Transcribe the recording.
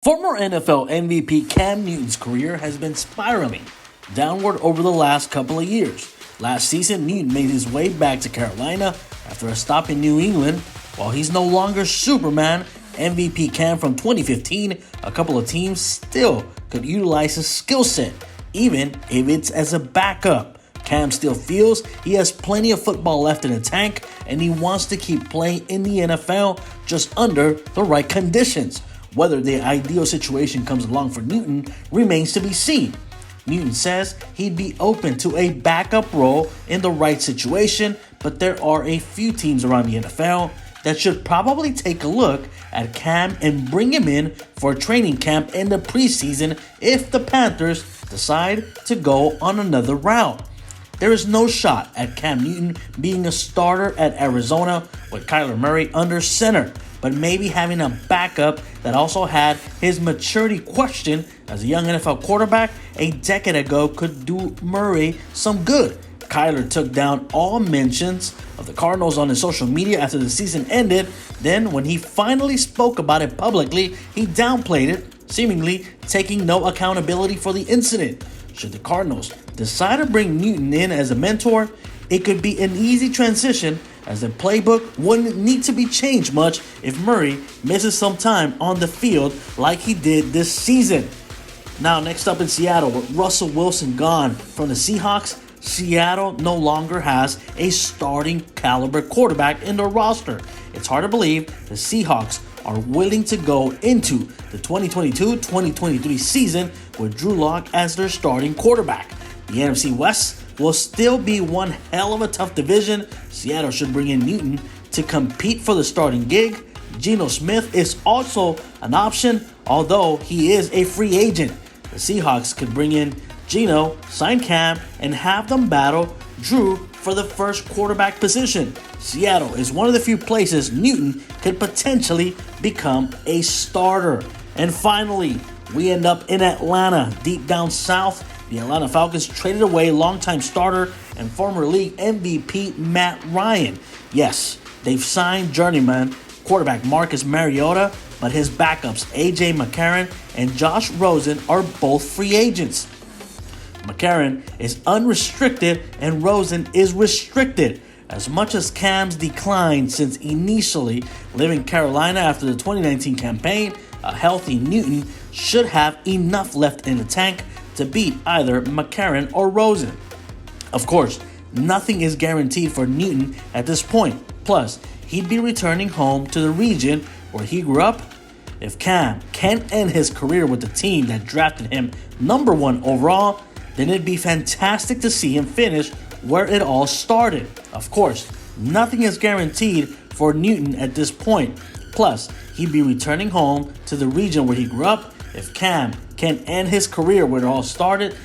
Former NFL MVP Cam Newton's career has been spiraling downward over the last couple of years. Last season, Newton made his way back to Carolina after a stop in New England. While he's no longer Superman, MVP Cam from 2015, a couple of teams still could utilize his skill set, even if it's as a backup. Cam still feels he has plenty of football left in the tank, and he wants to keep playing in the NFL just under the right conditions. Whether the ideal situation comes along for Newton remains to be seen. Newton says he'd be open to a backup role in the right situation, but there are a few teams around the NFL that should probably take a look at Cam and bring him in for training camp in the preseason if the Panthers decide to go on another route. There is no shot at Cam Newton being a starter at Arizona with Kyler Murray under center, but maybe having a backup that also had his maturity questioned as a young NFL quarterback a decade ago could do Murray some good. Kyler took down all mentions of the Cardinals on his social media after the season ended. Then, when he finally spoke about it publicly, he downplayed it, seemingly taking no accountability for the incident. Should the Cardinals decide to bring Newton in as a mentor, it could be an easy transition, as the playbook wouldn't need to be changed much if Murray misses some time on the field like he did this season. Now, next up in Seattle, with Russell Wilson gone from the Seahawks, Seattle no longer has a starting caliber quarterback in their roster. It's hard to believe the Seahawks are willing to go into the 2022-2023 season with Drew Lock as their starting quarterback. The NFC West will still be one hell of a tough division. Seattle should bring in Newton to compete for the starting gig. Geno Smith is also an option, although he is a free agent. The Seahawks could bring in Geno, sign Cam, and have them battle Drew for the first quarterback position. Seattle is one of the few places Newton could potentially become a starter. And finally, we end up in Atlanta, deep down south. The Atlanta Falcons traded away longtime starter and former league MVP Matt Ryan. Yes, they've signed journeyman quarterback Marcus Mariota, but his backups A.J. McCarron and Josh Rosen are both free agents. McCarron is unrestricted and Rosen is restricted. As much as Cam's declined since initially leaving Carolina after the 2019 campaign, a healthy Newton should have enough left in the tank to beat either McCarron or Rosen. Of course, nothing is guaranteed for Newton at this point. Plus, he'd be returning home to the region where he grew up. If Cam can't end his career with the team that drafted him number 1 overall, then it'd be fantastic to see him finish where it all started. Of course, nothing is guaranteed for Newton at this point. Plus, he'd be returning home to the region where he grew up. If Cam can't end his career where it all started,